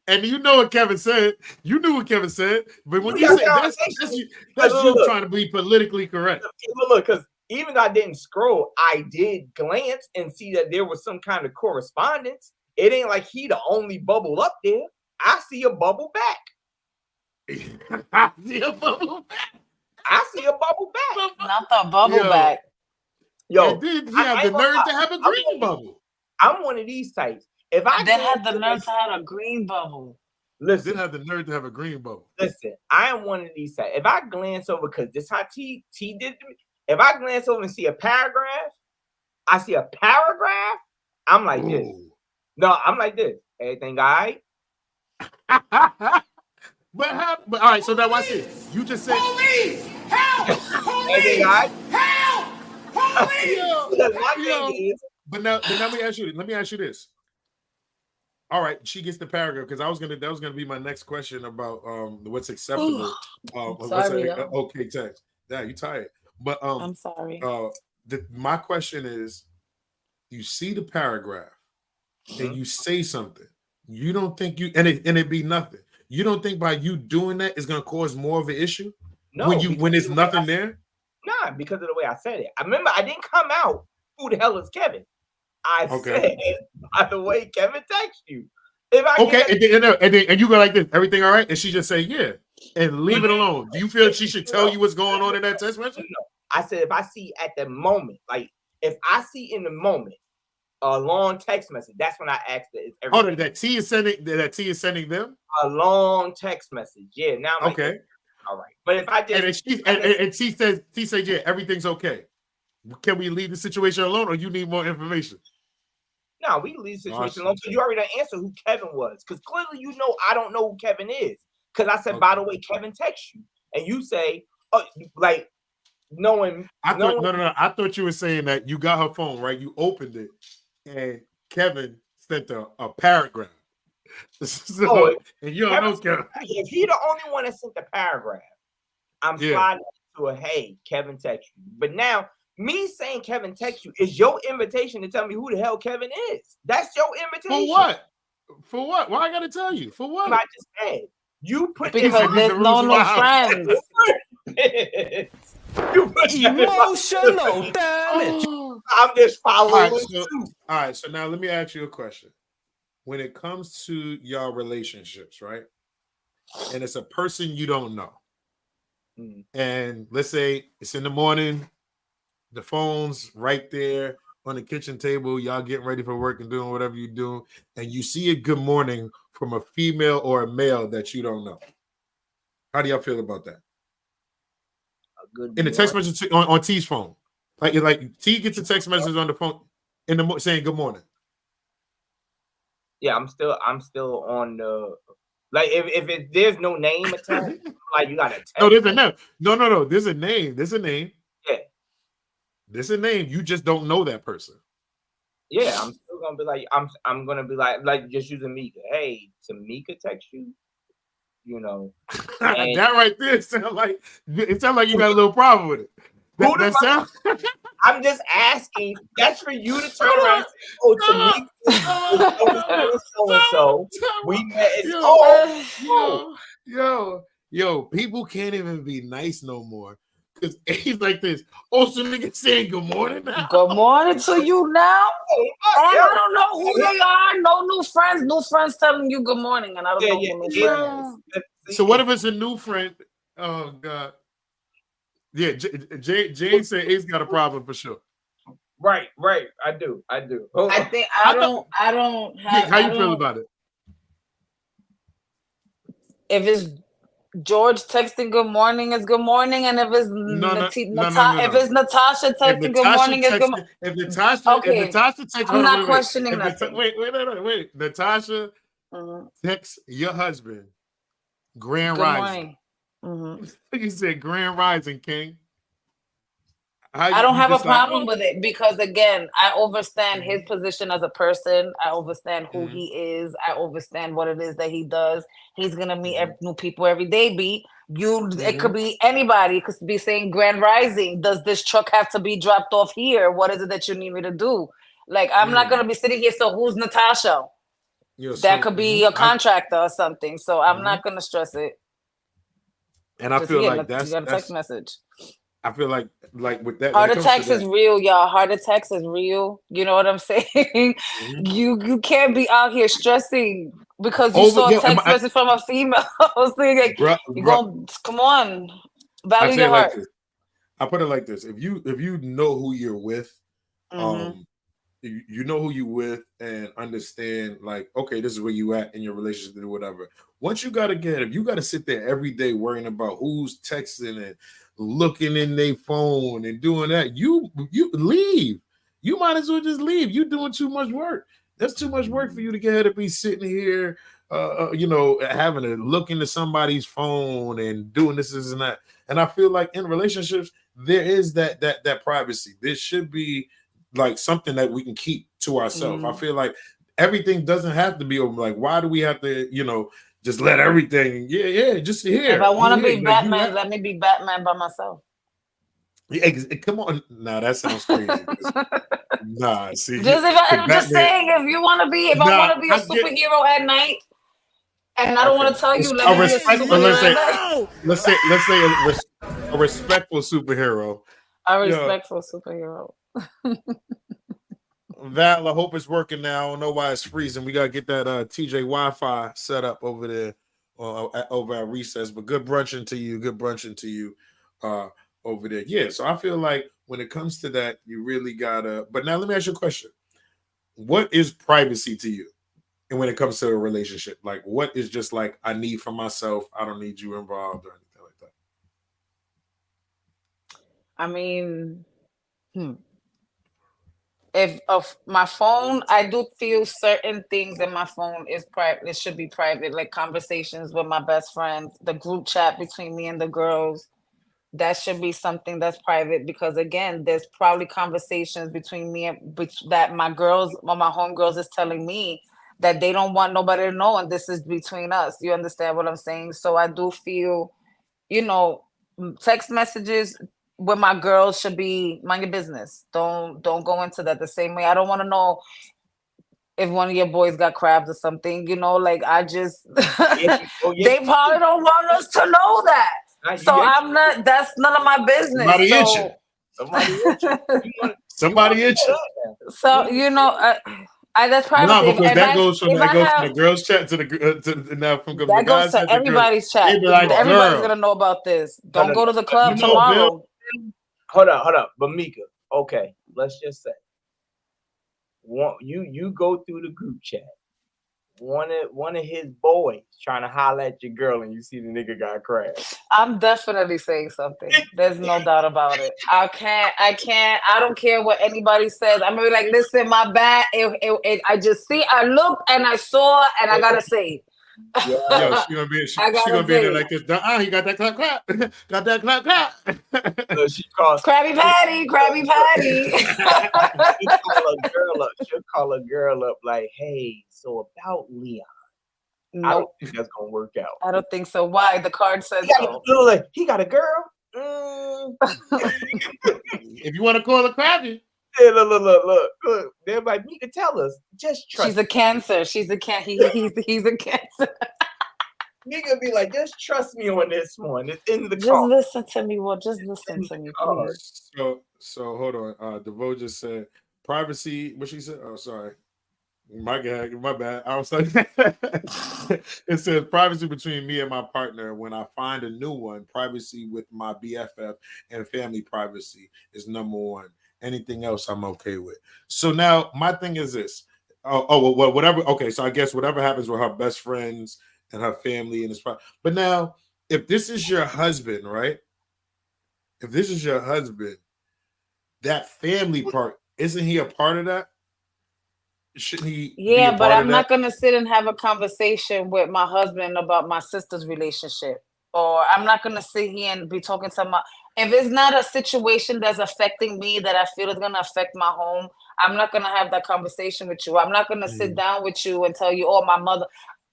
And you know what Kevin said. You knew what Kevin said. But when you say that's you trying to be politically correct.
Look, because even though I didn't scroll, I did glance and see that there was some kind of correspondence. It ain't like he the only bubble up there. I see a bubble back.
I see a bubble back.
Not the bubble back.
Yo, did he have the nerve to have a green bubble?
I'm one of these types. If I
then had the nerve to have a green bubble.
Listen, have the nerve to have a green bubble.
Listen, I am one of these types. If I glance over, because this how T did to me. If I glance over and see a paragraph, I'm like this. No, I'm like this. Everything all right?
But all right, so now watch this. You just said
Police! Help!
Everything all right?
Help! Police!
But now let me ask you this. All right, she gets the paragraph because that was gonna be my next question about what's acceptable.
Sorry,
okay text. Yeah, you tired. But
I'm sorry.
My question is, you see the paragraph and you say something. You don't think and it be nothing. you don't think by you doing that is going to cause more of an issue?
No,
when there's nothing there?
Nah, because of the way I said it. I remember I didn't come out, who the hell is Kevin? I said, by the way, Kevin text you. If I
and you go like this, everything all right? And she just say, yeah, and leave it alone. Do you feel she should tell you what's going on in that text message?
No. I said, if I see at the moment, like if I see in the moment a long text message, that's when I asked it.
That T is sending them
a long text message. Yeah, now I'm
okay.
Like, all right. But if I just
and she says, yeah, everything's okay. Can we leave the situation alone, or you need more information?
No, we leave the situation alone. So you already answered who Kevin was, because clearly you know I don't know who Kevin is. Because I said, by the way, Kevin texts you, and you say, oh, like knowing.
No. I thought you were saying that you got her phone, right? You opened it, and Kevin sent a paragraph. So, and you don't know Kevin.
If he the only one that sent the paragraph, I'm sliding to a hey, Kevin text you. But now, me saying Kevin text you is your invitation to tell me who the hell Kevin is. That's your invitation.
For what? For what? Why I gotta tell you? For what?
I just said you put
because there's no friends.
Emotional, damn it.
I'm just following.
All right, so now let me ask you a question. When it comes to your relationships, right? And it's a person you don't know. And let's say it's in the morning, the phone's right there on the kitchen table, y'all getting ready for work and doing whatever you do, and you see a good morning from a female or a male that you don't know. How do y'all feel about that? In the text message on T's phone. Like T gets a text message on the phone in the saying good morning.
Yeah, I'm still on the like if there's no name attached, like you gotta text.
No, there's a name. No. There's a name.
Yeah.
There's a name. You just don't know that person.
Yeah, I'm still gonna be like I'm gonna be like just using Mika. Hey, Tamika text you. You know.
That right there sounds like you got a little problem with it. That sounds
I'm just asking. That's for you to turn around and say, oh, Tamika so. We met.
Yo, people can't even be nice no more. Because he's like this. Oh, so niggas saying good morning now?
Good morning to you now? I don't know who they are. No new friends. New friends telling you good morning. And I don't know who new friends is.
So what if it's a new friend? Oh, God. Yeah, Jane said Ace got a problem for sure.
Right. I do.
I think I don't have.
How you feel about it?
If it's George texting good morning, it's good morning, and if it's if it's Natasha texting good morning, it's good morning.
If Natasha texts,
I'm not questioning nothing.
Wait. Natasha texts your husband Grand
good
Rising.
Morning. Mm-hmm.
You said Grand Rising, King.
I don't have a problem with it because, again, I understand his position as a person. I understand who he is. I understand what it is that he does. He's gonna meet new people every day. It could be anybody. It could be saying Grand Rising. Does this truck have to be dropped off here? What is it that you need me to do? Like, I'm not gonna be sitting here. So who's Natasha? That could be a contractor or something. So I'm not gonna stress it.
And I feel like
you got a text message.
I feel like with that,
heart attacks is real, y'all. Heart attacks is real. You know what I'm saying? You can't be out here stressing because you saw a text message from a female. Saying, come on, value your heart.
I put it like this: if you know who you're with, you know who you with, and understand, like, okay, this is where you at in your relationship or whatever. Once you if you gotta sit there every day worrying about who's texting and looking in their phone and doing that, you leave. You might as well just leave. You're doing too much work. That's too much work for you to get to be sitting here, having to look into somebody's phone and doing this and that. And I feel like in relationships, there is that privacy. There should be like something that we can keep to ourselves. I feel like everything doesn't have to be open. Like, why do we have to, just let everything? Just here.
If I want to be Batman, let me be Batman by myself.
Yeah, come on. Nah, that sounds crazy. See.
I'm just saying, if I want to be a superhero at night, And I don't want to tell you. Let
A
me be a
respectful,
superhero.
let's say a respectful superhero.
A respectful superhero.
Val, I hope it's working now. I don't know why it's freezing. We gotta get that TJ Wi-Fi set up over there, over at recess. But good brunching to you. Good brunching to you, over there. Yeah. So I feel like when it comes to that, you really gotta. But now let me ask you a question. What is privacy to you? And when it comes to a relationship, like what is just like I need for myself? I don't need you involved or anything like that.
I mean, if of my phone, I do feel certain things in my phone is private. It should be private, like conversations with my best friends, the group chat between me and the girls. That should be something that's private because again, there's probably conversations between me and that my girls or my homegirls is telling me that they don't want nobody to know, and this is between us. You understand what I'm saying? So I do feel, text messages with my girls should be mind your business. Don't go into that the same way. I don't want to know if one of your boys got crabs or something, like I just they probably don't want us to know that. So I'm not, that's none of my business.
Somebody itching.
So that's privacy.
No, because that goes from the girls' chat to the now from the
that
guys
goes to everybody's chat.
Like,
everybody's gonna know about this. Don't go to the club tomorrow.
Hold up. But Mika, okay, let's just say you go through the group chat. One of his boys trying to holler at your girl, and you see the nigga got crashed.
I'm definitely saying something. There's no doubt about it. I can't. I don't care what anybody says. I'm gonna be like, listen, my bad. I just see. I looked and I saw, and I gotta say.
Yeah. She gonna be in there like this. He got that clap. Got that clap.
So she calls
Krabby Patty.
She'll call a girl up like, hey, so about Leon.
Nope.
I don't think that's gonna work out.
I don't think so. Why? The card says so.
He got a girl.
If you want to call her Krabby.
Hey, look. Everybody, Mika, tell us. Just trust.
She's a Cancer. He's a Cancer.
Mika be like, just trust me on this one. It's in the
just
car.
Listen to me. Well, just listen to me, please.
So hold on. DeVoe just said privacy. What she said? Oh, sorry. My bad. I was like, it says privacy between me and my partner. When I find a new one, privacy with my BFF and family privacy is number one. Anything else I'm okay with. So now my thing is this. Well, whatever. Okay, so I guess whatever happens with her best friends and her family and his. But now, if this is your husband, right? If this is your husband, that family part, isn't he a part of that? Shouldn't he?
Yeah, but I'm not gonna sit and have a conversation with my husband about my sister's relationship, or I'm not gonna sit here and be talking to my. If it's not a situation that's affecting me that I feel is going to affect my home, I'm not going to have that conversation with you. I'm not going to sit down with you and tell you, oh, my mother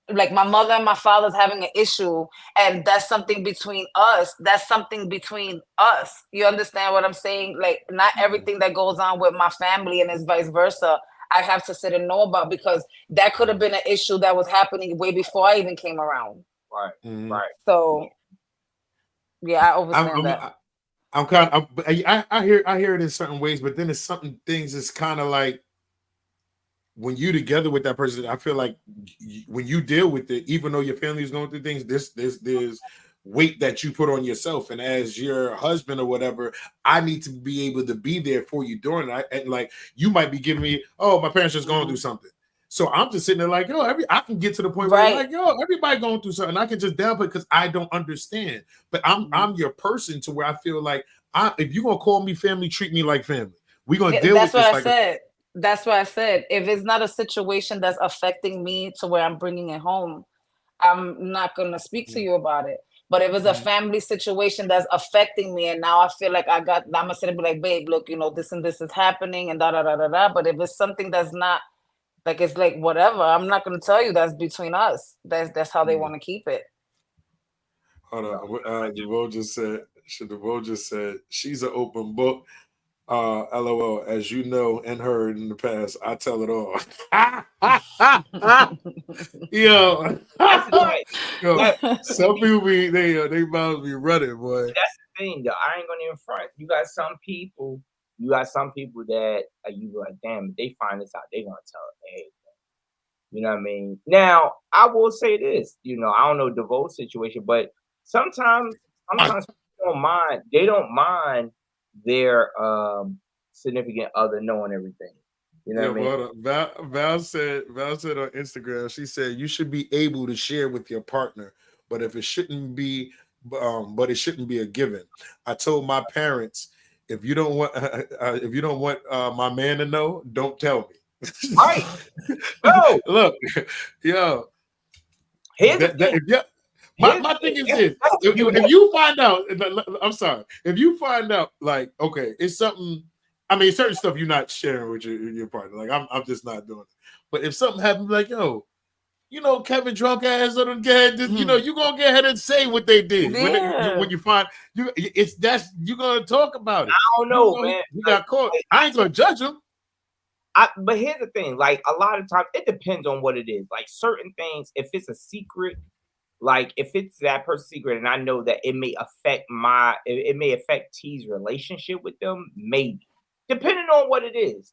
and my father's having an issue, and that's something between us. That's something between us. You understand what I'm saying? Like, not everything that goes on with my family and it's vice versa, I have to sit and know about, because that could have been an issue that was happening way before I even came around.
Right. Right.
So, yeah, I understand that.
I'm kind of, I hear it in certain ways, but then there's certain things it's kind of like when you together with that person, I feel like when you deal with it, even though your family is going through things, there's weight that you put on yourself. And as your husband or whatever, I need to be able to be there for you during it. And like, you might be giving me, oh, my parents just going through something. So I'm just sitting there like, yo, I can get to the point where I'm like, yo, everybody going through something. I can just downplay because I don't understand. But I'm your person to where I feel like if you're gonna call me family, treat me like family. We're gonna deal with this. That's what I said.
That's what I said. If it's not a situation that's affecting me to where I'm bringing it home, I'm not gonna speak to you about it. But if it's a family situation that's affecting me, and now I feel like I'm gonna sit and be like, babe, look, this and this is happening, and da da da da da. But if it's something that's not, like, it's like whatever, I'm not gonna tell you. That's between us. That's how they want to keep it.
Hold on. DeVoe just said she's an open book. LOL. As you know and heard in the past, I tell it all. Yo,
That's right.
yo. Some people they mouths be running, boy.
That's the thing, though. I ain't gonna even front. You got some people that you like, damn, if they find this out, they gonna tell everything. You know what I mean? Now, I will say this, I don't know the vote situation, but sometimes people they don't mind their significant other knowing everything. You know what I mean?
Val said on Instagram, she said you should be able to share with your partner, but it shouldn't be a given. I told my parents, if you don't want my man to know, don't tell me.
Right. No.
Look, yo. My thing is this: if you find out, I'm sorry, if you find out, like, okay, it's something. I mean, certain stuff you're not sharing with your partner. Like, I'm just not doing it. But if something happens, like, yo, Kevin drunk ass on them, you're gonna get ahead and say what they did.
Yeah.
When you find you're gonna talk about it.
I don't know, man.
You got caught. I ain't gonna judge him.
But here's the thing, like a lot of times it depends on what it is. Like certain things, if it's a secret, like if it's that person's secret, and I know that it may affect T's relationship with them, maybe. Depending on what it is.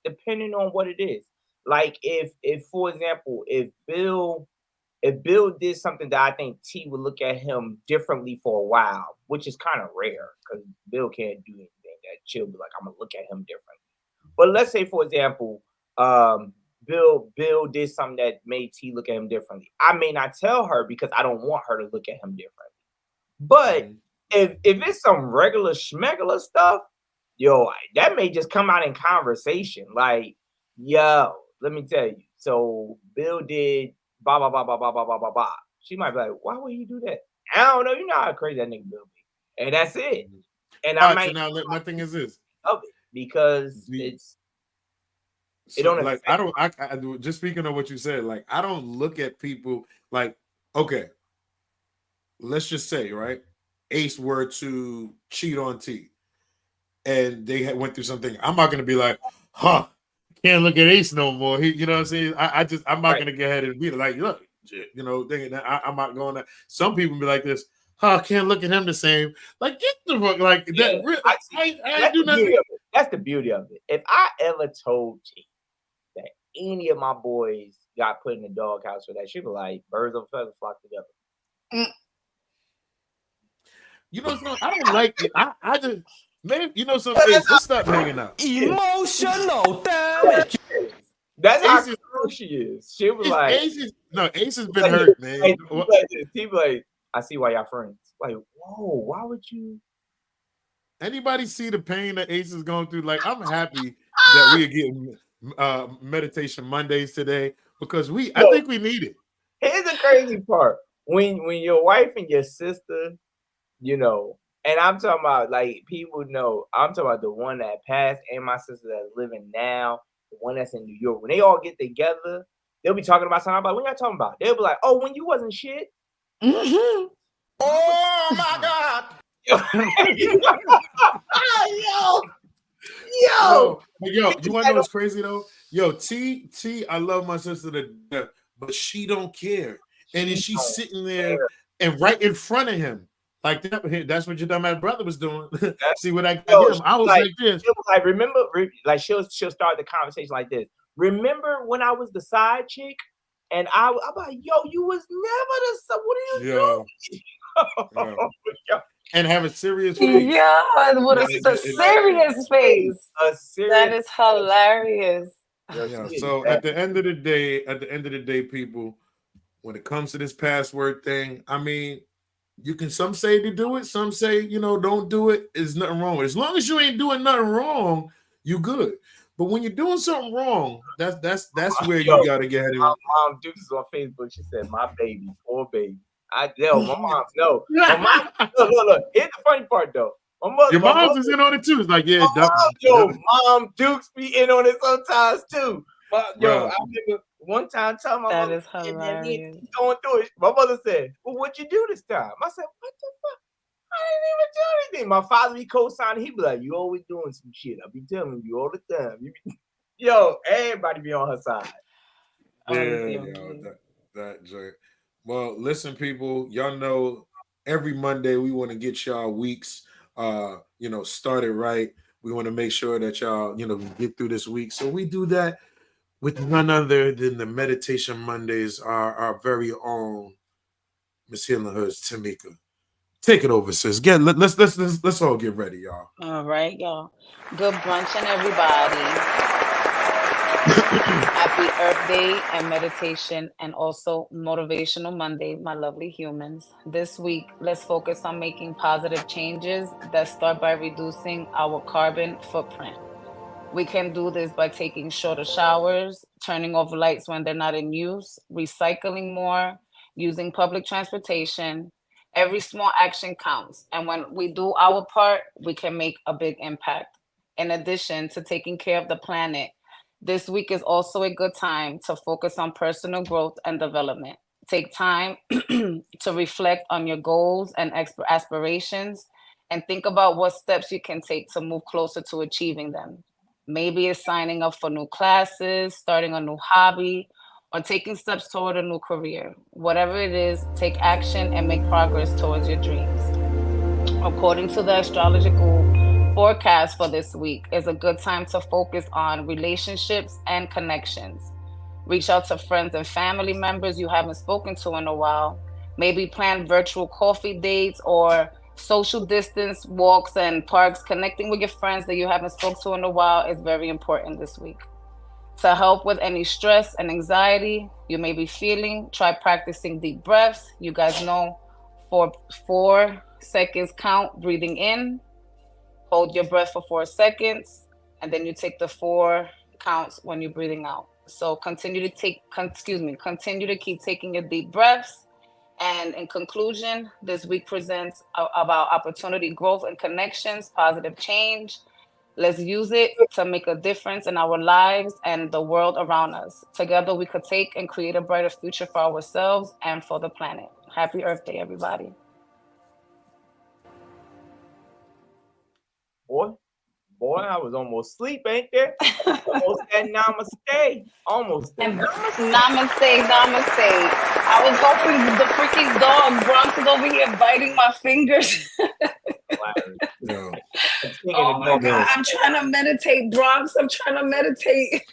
Like if for example, if Bill did something that I think T would look at him differently for a while, which is kind of rare because Bill can't do anything that she'll be like, I'm gonna look at him differently. But let's say, for example, Bill did something that made T look at him differently. I may not tell her because I don't want her to look at him differently. But if it's some regular schmegular stuff, yo, that may just come out in conversation. Like, yo, let me tell you. So Bill did blah blah blah blah blah blah blah blah blah. She might be like, why would he do that? I don't know. You know how crazy that nigga Bill be, and that's it. And I might.
So now my thing is this.
Of it because it don't
like I just speaking of what you said, like I don't look at people like, okay, let's just say, right, Ace were to cheat on T and they went through something. I'm not gonna be like, can't look at Ace no more. You know what I'm saying? I'm not gonna get ahead and be like, look, I'm not going to. Some people be like this. Can't look at him the same. Like, get the fuck, like that. I do nothing.
That's the beauty of it. If I ever told T that any of my boys got put in the doghouse for that, she'd be like, birds of a feather flock together.
I don't like it. I just, man, some things, just stop hanging out.
Emotional damage.
That's how true she is. She was like,
Ace has been hurt, man.
T like, I see why y'all friends. Like, whoa, why would you?
Anybody see the pain that Ace is going through? Like, I'm happy that we are getting meditation Mondays today because I think we need it.
Here's the crazy part: when your wife and your sister, and I'm talking about like people know. I'm talking about the one that passed and my sister that's living now, the one that's in New York. When they all get together, they'll be talking about something. I'm like, what y'all talking about? They'll be like, oh, when you wasn't shit.
Mm-hmm.
Oh my God.
Yo,
you want to know what's crazy though? Yo, T, I love my sister to death, but she don't care, and then she's sitting there and right in front of him, like that. That's what your dumbass brother was doing. See what I got him? I was like this.
Like, remember, like she'll start the conversation like this. Remember when I was the side chick, and I'm like, yo, you was never the side. What are you doing?
Yeah. And have a serious face.
Yeah, what a serious face. That is hilarious.
Yeah. So at the end of the day, people, when it comes to this password thing, I mean, some say to do it, some say, don't do it. There's nothing wrong with it. As long as you ain't doing nothing wrong, you good. But when you're doing something wrong, that's where you gotta get it.
My mom Dukes is on Facebook. She said, my baby, poor baby. My mom's no. My mom, look. Here's the funny part though.
Your mom's is in on it too. It's like, yeah,
Mom Dukes be in on it sometimes too. I remember one time telling my mother,
that is hilarious.
Going through it. My mother said, well, what'd you do this time? I said, what the fuck? didn't even do anything. My father be co-signing. He be like, "You always doing some shit. I be telling you all the time." Yo, everybody be on her side.
That joint. Well, listen, people, y'all know every Monday we want to get y'all weeks, started right. We want to make sure that y'all, get through this week. So we do that with none other than the Meditation Mondays, our very own Miss Healing Hoods, Tamika. Take it over, sis. Let's all get ready, y'all.
All right, y'all. Good brunching, everybody. Happy Earth Day and meditation and also Motivational Monday, my lovely humans. This week, let's focus on making positive changes that start by reducing our carbon footprint. We can do this by taking shorter showers, turning off lights when they're not in use, recycling more, using public transportation. Every small action counts. And when we do our part, we can make a big impact. In addition to taking care of the planet, this week is also a good time to focus on personal growth and development. Take time to reflect on your goals and aspirations and think about what steps you can take to move closer to achieving them. Maybe it's signing up for new classes, starting a new hobby, or taking steps toward a new career. Whatever it is, take action and make progress towards your dreams. According to the astrological forecast for this week, is a good time to focus on relationships and connections. Reach out to friends and family members you haven't spoken to in a while. Maybe plan virtual coffee dates or social distance walks and parks. Connecting with your friends that you haven't spoken to in a while is very important this week. To help with any stress and anxiety you may be feeling, try practicing deep breaths. You guys know, for 4 seconds count, breathing in, hold your breath for 4 seconds, and then you take the 4 counts when you're breathing out. So continue to keep taking your deep breaths. And in conclusion, this week presents about opportunity, growth, and connections, positive change. Let's use it to make a difference in our lives and the world around us. Together, we could take and create a brighter future for ourselves and for the planet. Happy Earth Day, everybody.
Boy, I was almost asleep, ain't there? Almost that namaste. Almost that
namaste. I was hoping the freaking dog Bronx is over here biting my fingers.
No.
Oh my God, I'm trying to meditate, Bronx. I'm trying to meditate.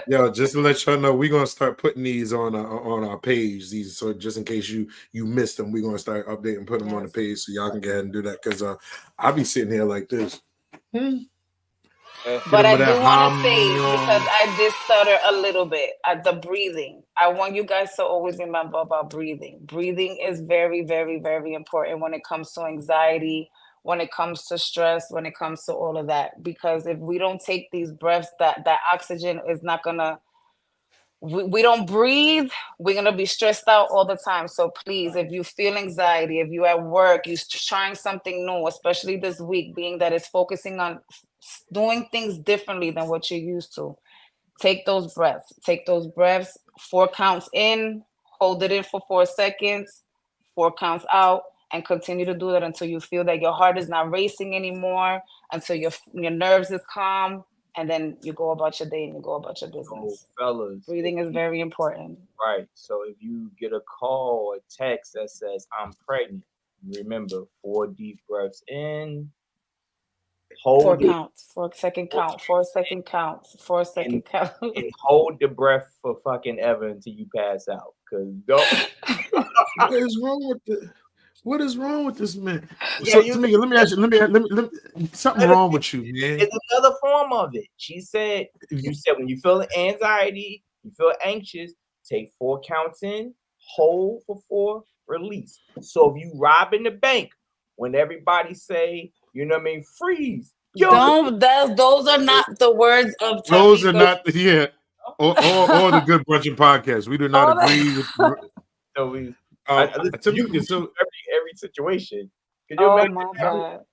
Yo, just to let y'all know, we're gonna start putting these on our page. These, so just in case you missed them, we're gonna start updating, put them on the page so y'all can go ahead and do that. Because I'll be sitting here like this.
But I do want to say, because I did stutter a little bit at the breathing, I want you guys to always remember about breathing. Breathing is very, very, very important when it comes to anxiety, when it comes to stress, when it comes to all of that. Because if we don't take these breaths, that oxygen is not gonna, we don't breathe, we're gonna be stressed out all the time. So please, if you feel anxiety, if you're at work, you're trying something new, especially this week, being that it's focusing on doing things differently than what you're used to, take those breaths. 4 counts in, hold it in for 4 seconds, 4 counts out, and continue to do that until you feel that your heart is not racing anymore, until your nerves is calm, and then you go about your day and you go about your business.
Fellas,
breathing is very important.
Right. So if you get a call or text that says I'm pregnant, remember 4 deep breaths in. Hold
4 counts, 4 second count, 4 second counts, 4 second count.
And hold the breath for fucking ever until you pass out. Cause
What is wrong with this man?
Yeah,
So Tamika, let me ask you. Let me something wrong with you, man.
It's another form of it. You said when you feel anxiety, you feel anxious, take 4 counts in, hold for 4, release. So if you robbing the bank, when everybody say, you know what I mean, freeze.
Those are not the words of Tamika.
Those are not or the Good Brunchin Podcast. We do not agree with.
So we.
Tamika, so
every situation.
Oh my God!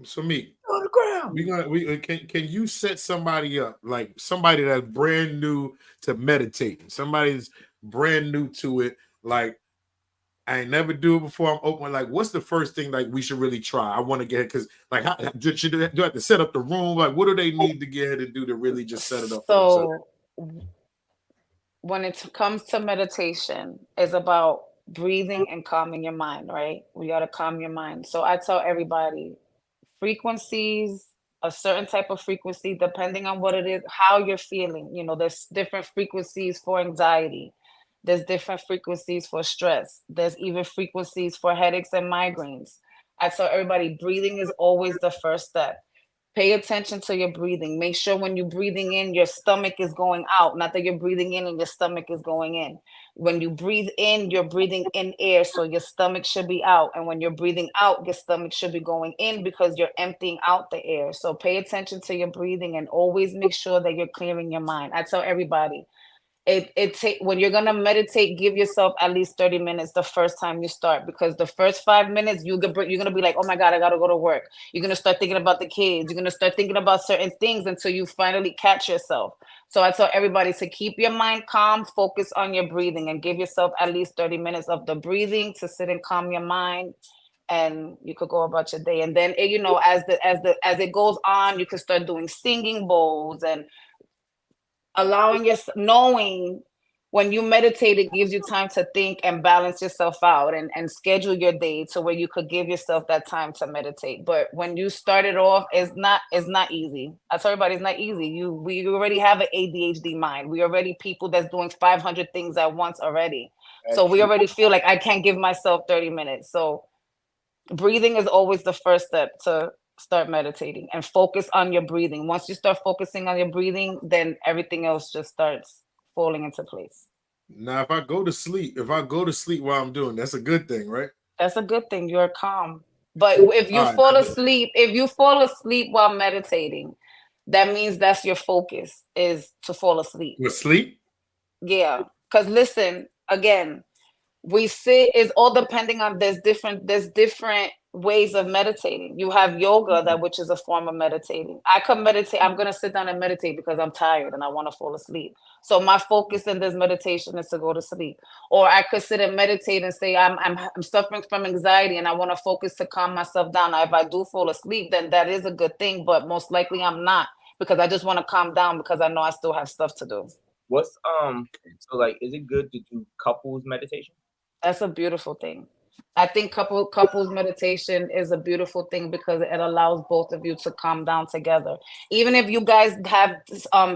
So me
on the ground.
We can you set somebody up, like somebody that's brand new to meditating, somebody's brand new to it, like I ain't never do it before. I'm open. Like, what's the first thing like we should really try? I want to get because like, do I have to set up the room? Like, what do they need to get ahead and do to really just set it up for themselves?
So when it comes to meditation, it's about breathing and calming your mind, right? We got to calm your mind. So I tell everybody frequencies, a certain type of frequency, depending on what it is, how you're feeling. You know, there's different frequencies for anxiety. There's different frequencies for stress. There's even frequencies for headaches and migraines. I tell everybody breathing is always the first step. Pay attention to your breathing. Make sure when you're breathing in, your stomach is going out, not that you're breathing in and your stomach is going in. When you breathe in, you're breathing in air, so your stomach should be out. And when you're breathing out, your stomach should be going in because you're emptying out the air. So pay attention to your breathing and always make sure that you're clearing your mind. I tell everybody, it take when you're gonna meditate, give yourself at least 30 minutes the first time you start, because the first 5 minutes you're gonna be like, oh my god, I gotta go to work. You're gonna start thinking about the kids, you're gonna start thinking about certain things until you finally catch yourself. So I tell everybody to keep your mind calm, focus on your breathing, and give yourself at least 30 minutes of the breathing to sit and calm your mind, and you could go about your day. And then as it goes on, you can start doing singing bowls and allowing yourself, knowing when you meditate, it gives you time to think and balance yourself out and schedule your day to where you could give yourself that time to meditate. But when you start it off, it's not easy. I tell everybody it's not easy. We already have an ADHD mind. We already people that's doing 500 things at once already. So we already feel like I can't give myself 30 minutes. So breathing is always the first step to start meditating, and focus on your breathing. Once you start focusing on your breathing, then everything else just starts falling into place.
Now, if I go to sleep while I'm doing, that's a good thing, right?
That's a good thing. You're calm. But if you fall asleep while meditating, that means that's your focus, is to fall asleep.
With sleep?
Yeah. Because listen, again, we sit is all depending on there's different ways of meditating. You have yoga, that which is a form of meditating. I could meditate. I'm gonna sit down and meditate because I'm tired and I want to fall asleep. So my focus in this meditation is to go to sleep. Or I could sit and meditate and say I'm suffering from anxiety and I want to focus to calm myself down. Now, if I do fall asleep, then that is a good thing. But most likely I'm not, because I just want to calm down because I know I still have stuff to do.
What's so like, is it good to do couples meditation?
That's a beautiful thing. I think couples meditation is a beautiful thing because it allows both of you to calm down together. Even if you guys have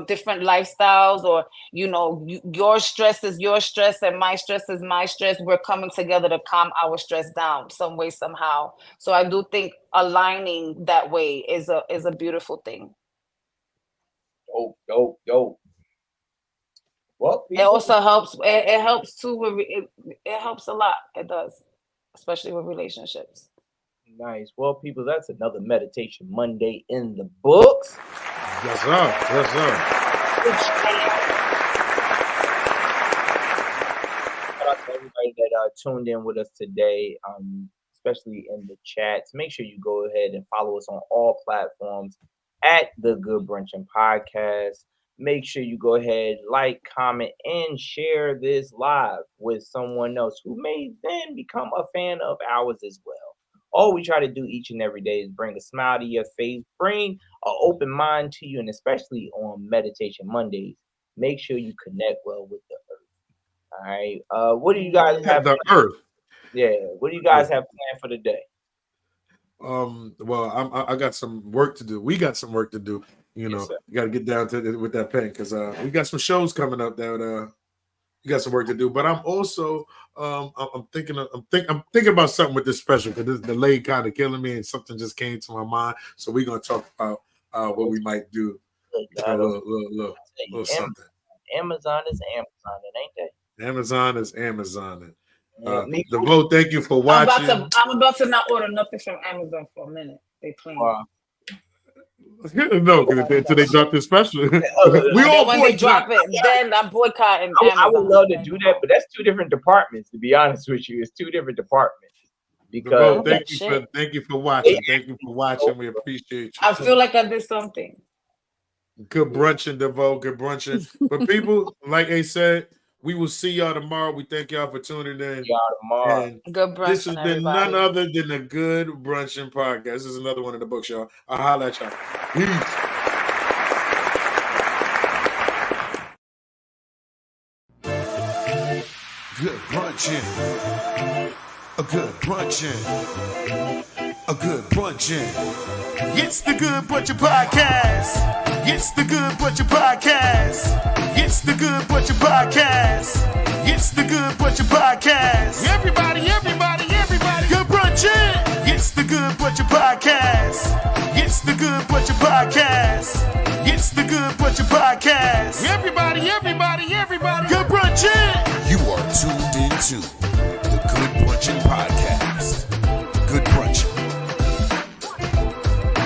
different lifestyles, or your stress is your stress and my stress is my stress, we're coming together to calm our stress down some way, somehow. So I do think aligning that way is a beautiful thing.
Dope. Well,
It also helps. It helps too. It helps a lot. It does, especially with relationships.
Nice. Well, people, that's another Meditation Monday in the books.
Yes, sir.
Shout out to everybody that tuned in with us today, especially in the chats. Make sure you go ahead and follow us on all platforms at the Good Brunchin Podcast. Make sure you go ahead, like, comment, and share this live with someone else who may then become a fan of ours as well. All we try to do each and every day is bring a smile to your face, bring an open mind to you, and especially on Meditation Mondays, make sure you connect well with the earth. All right. What do you guys have?
The earth.
Yeah. What do you guys have planned for the day?
Well, I got some work to do. We got some work to do. You got to get down to with that pen, because we got some shows coming up that you got some work to do. But I'm also I'm thinking about something with this special, because this delay kind of killing me, and something just came to my mind. So we're gonna talk about what we might do. A little something.
Amazon is Amazoning, ain't they?
Amazon is Amazoning. DeVoe, thank you for watching.
I'm about to not order nothing from Amazon for a minute. They playing.
No, until they drop this special. We all
when they drop it, then I'm boycotting Amazon.
I would love to do that, but that's two different departments. To be honest with you, it's two different departments. Because
thank you for watching. Thank you for watching. We appreciate you.
I feel like I did something.
Good brunching, DeVoe. Good brunching. But people, like A said, We will see y'all tomorrow. We thank y'all for tuning in.
Y'all tomorrow.
And
Good brunch.
this has been none other than the Good Brunchin Podcast. This is another one in the books, y'all. I'll holler at y'all. Peace.
Good brunchin'. A good brunchin'. A good brunchin'. It's the Good Brunchin Podcast. It's the Good Brunchin Podcast. It's the Good Brunchin Podcast. It's the Good Brunchin Podcast. Everybody. Good brunchin'. It's the Good Brunchin Podcast. It's the Good Brunchin Podcast. It's the Good Brunchin Podcast. Everybody. Good brunchin'.
You are tuned into the Good Brunchin Podcast.